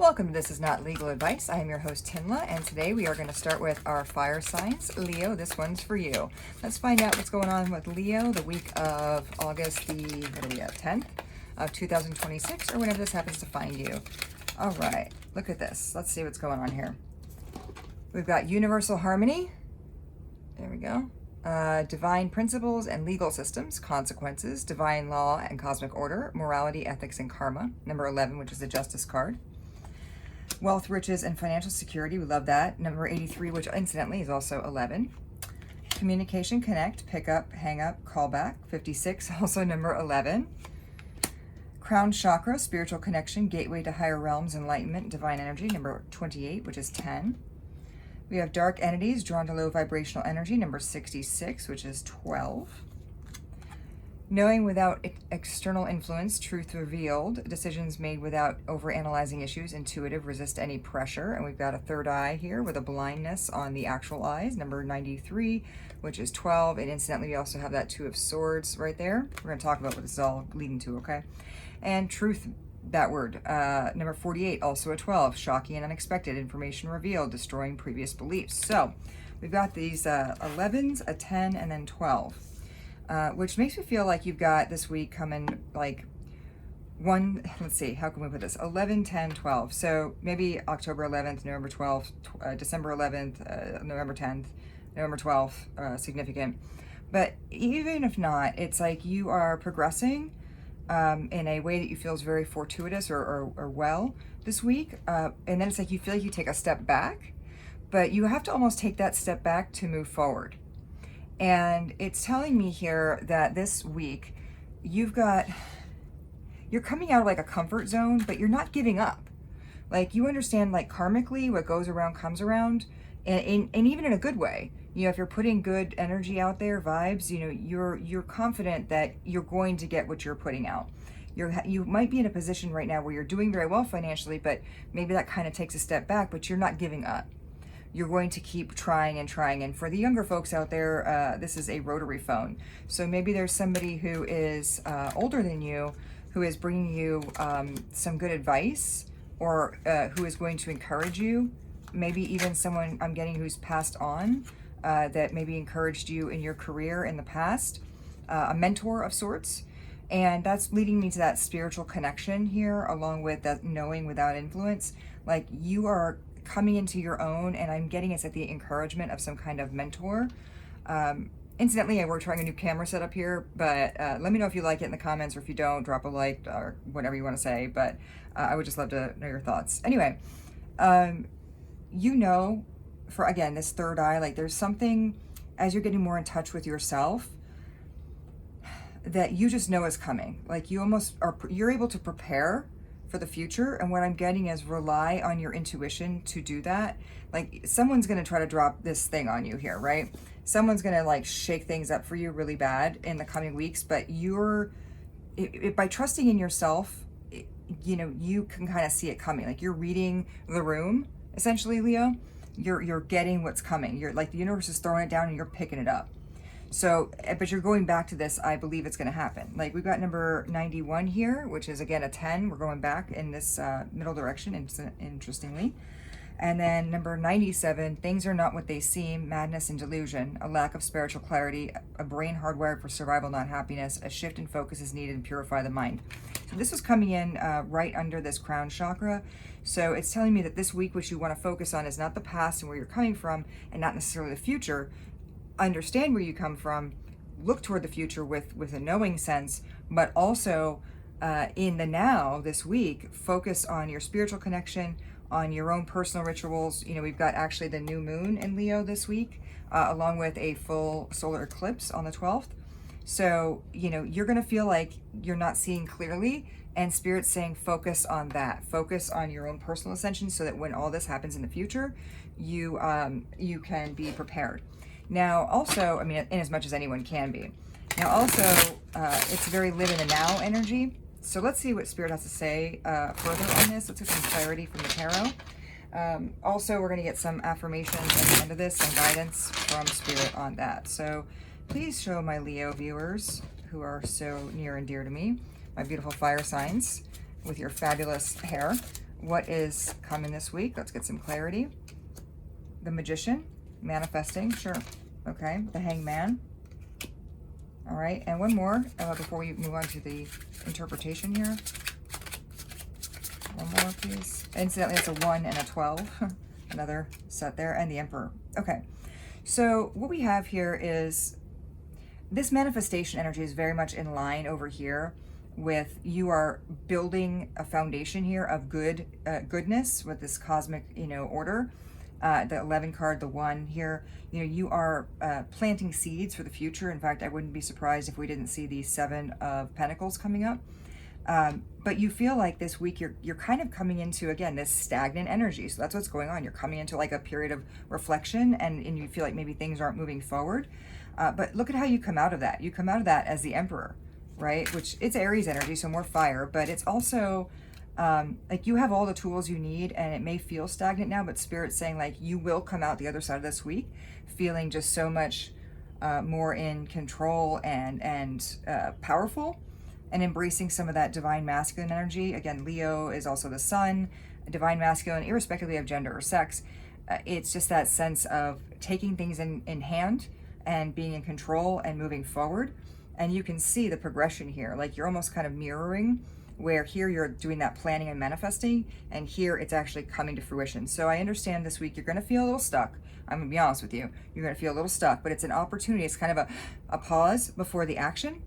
Welcome to This Is Not Legal Advice. I am your host, TINLA, and today we are going to start with our fire signs. Leo, this one's for you. Let's find out what's going on with Leo the week of August the, 10th of 2026, or whenever this happens to find you. All right, look at this. Let's see what's going on here. We've got universal harmony. There we go. Divine principles and legal systems, consequences, divine law and cosmic order, morality, ethics, and karma. Number 11, which is the justice card. Wealth, riches, and financial security. We love that. Number 83, which incidentally is also 11. Communication, connect, pick up, hang up, call back. 56, also number 11. Crown chakra, spiritual connection, gateway to higher realms, enlightenment, divine energy. Number 28, which is 10. We have dark entities drawn to low vibrational energy. Number 66, which is 12. Knowing without external influence, truth revealed, decisions made without overanalyzing issues, intuitive, resist any pressure. And we've got a third eye here with a blindness on the actual eyes, number 93, which is 12. And incidentally, we also have that Two of Swords right there. We're going to talk about what this is all leading to, okay? And truth, that word, number 48, also a 12, shocking and unexpected, information revealed, destroying previous beliefs. So we've got these 11s, a 10, and then 12. Which makes me feel like you've got this week coming like let's see, how can we put this? 11, 10, 12. So maybe October 11th, November 12th, December 11th, November 10th, November 12th, significant. But even if not, it's like you are progressing in a way that you feel is very fortuitous or well this week. And then it's like you feel like you take a step back, but you have to almost take that step back to move forward. And it's telling me here that this week you're coming out of like a comfort zone, but you're not giving up. Like you understand, like karmically, what goes around comes around, and even in a good way. You know, if you're putting good energy out there, vibes, you know, you're confident that you're going to get what you're putting out. You might be in a position right now where you're doing very well financially, but maybe that kind of takes a step back, but you're not giving up. You're going to keep trying and trying. And for the younger folks out there, this is a rotary phone. So maybe there's somebody who is older than you who is bringing you some good advice, or who is going to encourage you. Maybe even someone I'm getting who's passed on that maybe encouraged you in your career in the past, a mentor of sorts. And that's leading me to that spiritual connection here, along with that knowing without influence. Like you are coming into your own, and I'm getting it's at the encouragement of some kind of mentor. Incidentally, we're trying a new camera setup here, but let me know if you like it in the comments, or if you don't, drop a like or whatever you want to say, but I would just love to know your thoughts. Anyway, you know, for again, this third eye, like there's something as you're getting more in touch with yourself that you just know is coming. Like you're able to prepare for the future. And what I'm getting is rely on your intuition to do that. Like someone's going to try to drop this thing on you here, right? Someone's going to like shake things up for you really bad in the coming weeks, but by trusting in yourself, you know, you can kind of see it coming. Like you're reading the room, essentially, Leo. You're getting what's coming. You're like the universe is throwing it down and you're picking it up. So, but you're going back to this, I believe it's going to happen. Like we've got number 91 here, which is again a 10. We're going back in this middle direction, interestingly. And then number 97, things are not what they seem, madness and delusion, a lack of spiritual clarity, a brain hardwired for survival, not happiness, a shift in focus is needed to purify the mind. So this was coming in right under this crown chakra. So it's telling me that this week, what you want to focus on is not the past and where you're coming from, and not necessarily the future. Understand where you come from, look toward the future with a knowing sense, but also in the now this week, focus on your spiritual connection, on your own personal rituals. You know, we've got actually the new moon in Leo this week, along with a full solar eclipse on the 12th. So, you know, you're going to feel like you're not seeing clearly, and Spirit's saying focus on that. Focus on your own personal ascension so that when all this happens in the future, you can be prepared. Now, also, I mean, in as much as anyone can be. Now, also, it's very live in the now energy. So let's see what Spirit has to say further on this. Let's get some clarity from the tarot. Also, we're going to get some affirmations at the end of this, some guidance from Spirit on that. So please show my Leo viewers, who are so near and dear to me, my beautiful fire signs with your fabulous hair. what is coming this week? Let's get some clarity. The Magician, manifesting, sure. Okay, the Hangman. All right, and one more before we move on to the interpretation here. One more, please. Incidentally, it's a 1 and a 12. Another set there, and the Emperor. Okay, so what we have here is this manifestation energy is very much in line over here with you are building a foundation here of goodness with this cosmic, order. The 11 card, the 1 here, you are planting seeds for the future. In fact, I wouldn't be surprised if we didn't see the 7 of Pentacles coming up. But you feel like this week you're kind of coming into, again, this stagnant energy. So that's what's going on. You're coming into like a period of reflection, and you feel like maybe things aren't moving forward. But look at how you come out of that. You come out of that as the Emperor, right? Which it's Aries energy, so more fire, but it's also like you have all the tools you need, and it may feel stagnant now, but Spirit's saying like you will come out the other side of this week feeling just so much more in control and powerful, and embracing some of that divine masculine energy. Again, Leo is also the sun, divine masculine, irrespectively of gender or sex. It's just that sense of taking things in hand and being in control and moving forward. And you can see the progression here, like you're almost kind of mirroring, where here you're doing that planning and manifesting, and here it's actually coming to fruition. So I understand this week you're going to feel a little stuck. I'm going to be honest with you. You're going to feel a little stuck, but it's an opportunity. It's kind of a pause before the action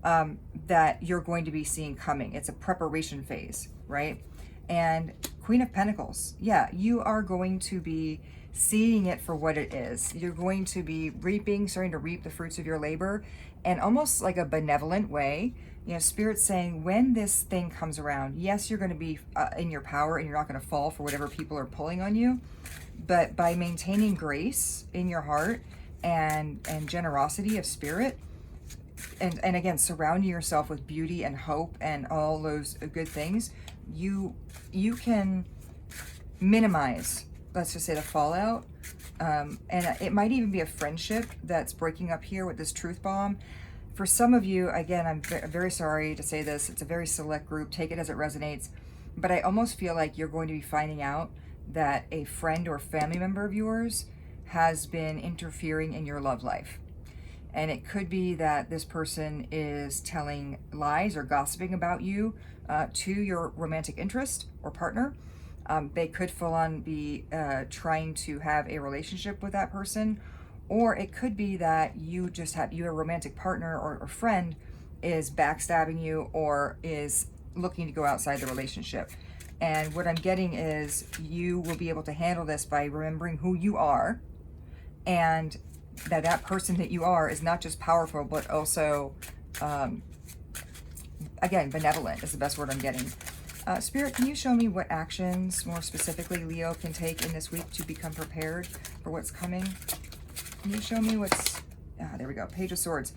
that you're going to be seeing coming. It's a preparation phase, right? And Queen of Pentacles, yeah, you are going to be seeing it for what it is. You're going to be starting to reap the fruits of your labor, and almost like a benevolent way. Spirit's saying when this thing comes around, yes, you're going to be in your power, and you're not going to fall for whatever people are pulling on you. But by maintaining grace in your heart and generosity of spirit, and again, surrounding yourself with beauty and hope and all those good things, you can minimize, let's just say, the fallout. And it might even be a friendship that's breaking up here with this truth bomb. For some of you, again, I'm very sorry to say this, it's a very select group, take it as it resonates, but I almost feel like you're going to be finding out that a friend or family member of yours has been interfering in your love life. And it could be that this person is telling lies or gossiping about you to your romantic interest or partner. They could full on be trying to have a relationship with that person. Or it could be that you a romantic partner or friend is backstabbing you or is looking to go outside the relationship. And what I'm getting is you will be able to handle this by remembering who you are, and that person that you are is not just powerful, but also, again, benevolent is the best word I'm getting. Spirit, can you show me what actions, more specifically, Leo can take in this week to become prepared for what's coming? Can you show me there we go, Page of Swords.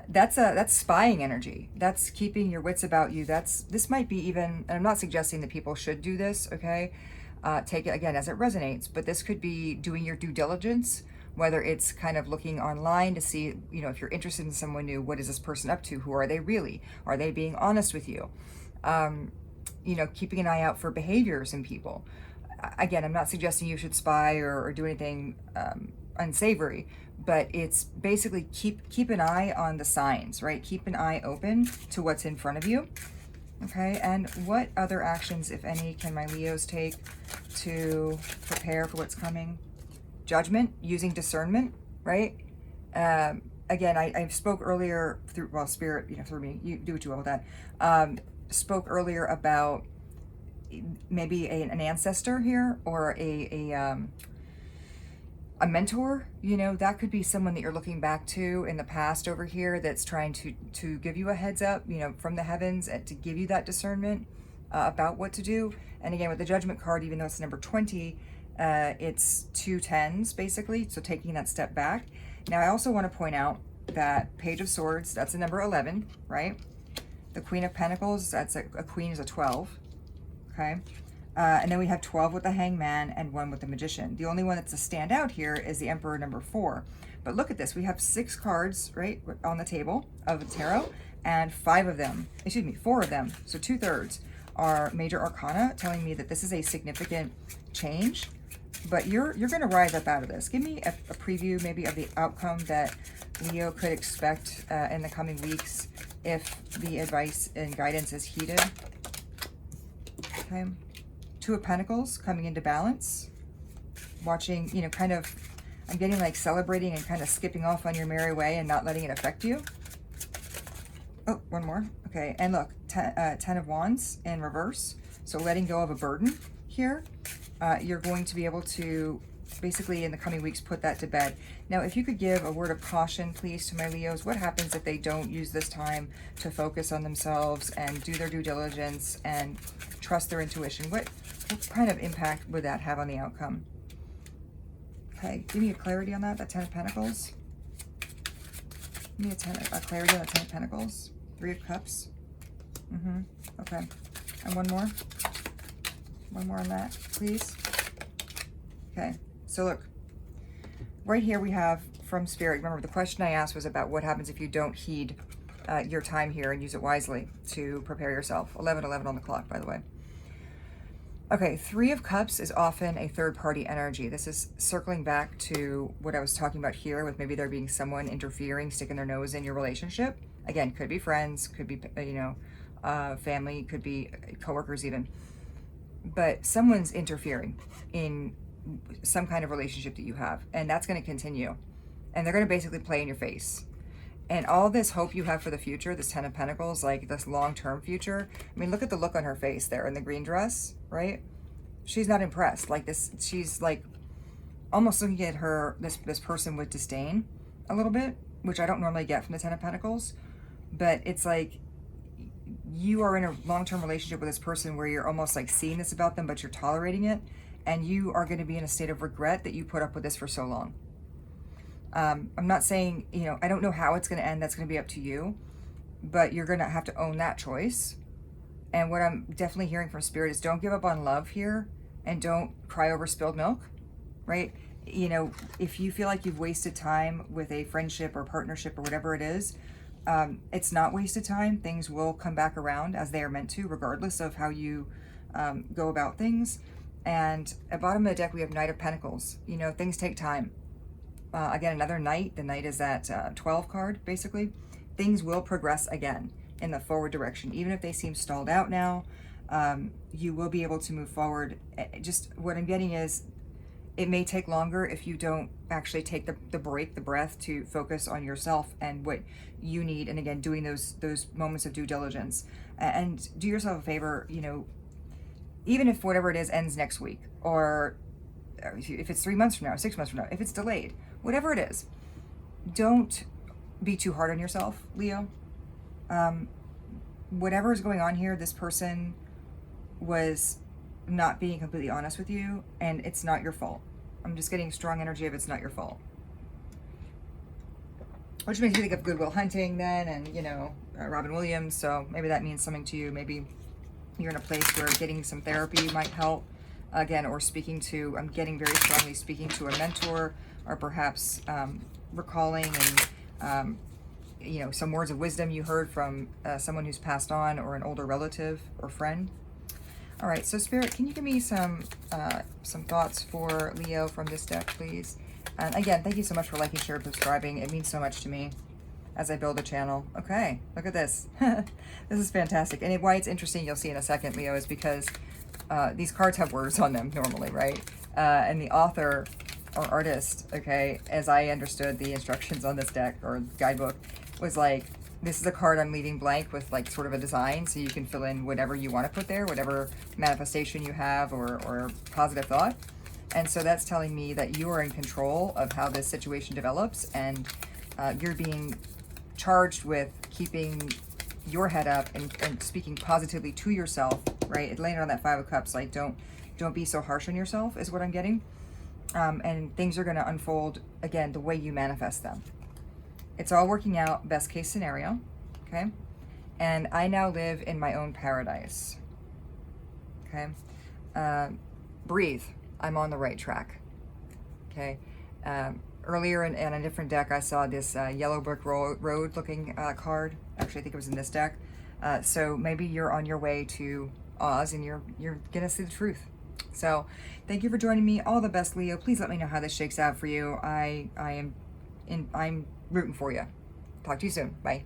That's spying energy. That's keeping your wits about you. This might be even, and I'm not suggesting that people should do this, okay? Take it, again, as it resonates, but this could be doing your due diligence, whether it's kind of looking online to see, if you're interested in someone new, what is this person up to? Who are they really? Are they being honest with you? Keeping an eye out for behaviors in people. Again, I'm not suggesting you should spy or do anything unsavory, but it's basically keep an eye on the signs, right? Keep an eye open to what's in front of you. Okay, and what other actions, if any, can my Leos take to prepare for what's coming? Judgment, using discernment, right? Again, I spoke earlier Spirit, through me, you do what you will with that. Spoke earlier about maybe an ancestor here, or a mentor. That could be someone that you're looking back to in the past over here that's trying to give you a heads up, from the heavens, and to give you that discernment about what to do. And again, with the Judgment card, even though it's number 20, it's 2 10s basically, so taking that step back. Now, I also want to point out that Page of Swords, that's a number 11, right? The Queen of Pentacles, that's a queen is a 12, okay? And then we have 12 with the Hangman and 1 with the Magician. The only one that's a standout here is the Emperor, number 4. But look at this, we have 6 cards, right, on the table of the tarot, and 4 of them, so 2/3, are major arcana, telling me that this is a significant change, but you're going to rise up out of this. Give me a preview maybe of the outcome that Leo could expect in the coming weeks if the advice and guidance is heeded. Okay. Two of Pentacles coming into balance. Watching, you know, kind of, I'm getting like celebrating and kind of skipping off on your merry way and not letting it affect you. Oh, one more. Okay, and look, 10 of Wands in reverse. So letting go of a burden here. You're going to be able to basically in the coming weeks put that to bed. Now, if you could give a word of caution, please, to my Leos. What happens if they don't use this time to focus on themselves and do their due diligence and trust their intuition? What kind of impact would that have on the outcome? Okay, give me a clarity on that, 10 of Pentacles. Give me a clarity on the 10 of Pentacles. 3 of Cups. Okay. And one more. One more on that, please. Okay, so look. Right here we have from Spirit. Remember, the question I asked was about what happens if you don't heed your time here and use it wisely to prepare yourself. 11:11 on the clock, by the way. Okay, 3 of Cups is often a third-party energy. This is circling back to what I was talking about here with maybe there being someone interfering, sticking their nose in your relationship. Again, could be friends, could be, you know, family, could be coworkers even. But someone's interfering in some kind of relationship that you have, and that's going to continue. And they're going to basically play in your face. And all this hope you have for the future, this 10 of Pentacles, like this long-term future. I mean, look at the look on her face there in the green dress, right? She's not impressed. Like this, she's like almost looking at her, this person with disdain a little bit, which I don't normally get from the 10 of Pentacles. But it's like you are in a long-term relationship with this person where you're almost like seeing this about them, but you're tolerating it. And you are going to be in a state of regret that you put up with this for so long. I'm not saying, you know, I don't know how it's going to end. That's going to be up to you. But you're going to have to own that choice. And what I'm definitely hearing from Spirit is don't give up on love here. And don't cry over spilled milk, right? You know, if you feel like you've wasted time with a friendship or partnership or whatever it is, it's not wasted time. Things will come back around as they are meant to, regardless of how you go about things. And at bottom of the deck, we have Knight of Pentacles. You know, things take time. Again, another Knight. The Knight is that 12 card, basically. Things will progress again in the forward direction. Even if they seem stalled out now, you will be able to move forward. Just what I'm getting is it may take longer if you don't actually take the break, the breath to focus on yourself and what you need. And again, doing those moments of due diligence. And do yourself a favor, you know, even if whatever it is ends next week, or if it's 3 months from now, 6 months from now, if it's delayed, whatever it is, don't be too hard on yourself, Leo. Whatever is going on here, this person was not being completely honest with you, and it's not your fault. I'm just getting strong energy of it's not your fault. Which makes me think of Good Will Hunting then, and, you know, Robin Williams, so maybe that means something to you. Maybe you're in a place where getting some therapy might help, again, or speaking to, I'm getting very strongly speaking to a mentor, or perhaps recalling and, you know, some words of wisdom you heard from someone who's passed on, or an older relative or friend. All right, so Spirit, can you give me some thoughts for Leo from this deck, please? And again, thank you so much for liking, sharing, subscribing. It means so much to me as I build a channel. Okay, look at this. This is fantastic. And why it's interesting, you'll see in a second, Leo, is because these cards have words on them normally, right? And the author or artist, okay, as I understood the instructions on this deck or guidebook, was like, this is a card I'm leaving blank with like sort of a design, so you can fill in whatever you want to put there, whatever manifestation you have or positive thought. And so that's telling me that you are in control of how this situation develops, and you're being charged with keeping your head up and speaking positively to yourself, right? It landed on that 5 of Cups, like don't be so harsh on yourself is what I'm getting. And things are going to unfold, again, the way you manifest them. It's all working out, best case scenario, okay? And I now live in my own paradise, okay? Breathe. I'm on the right track, okay? Earlier in a different deck, I saw this yellow brick road looking card. Actually, I think it was in this deck. So maybe you're on your way to Oz, and you're gonna see the truth. So thank you for joining me. All the best, Leo. Please let me know how this shakes out for you. I'm rooting for you. Talk to you soon. Bye.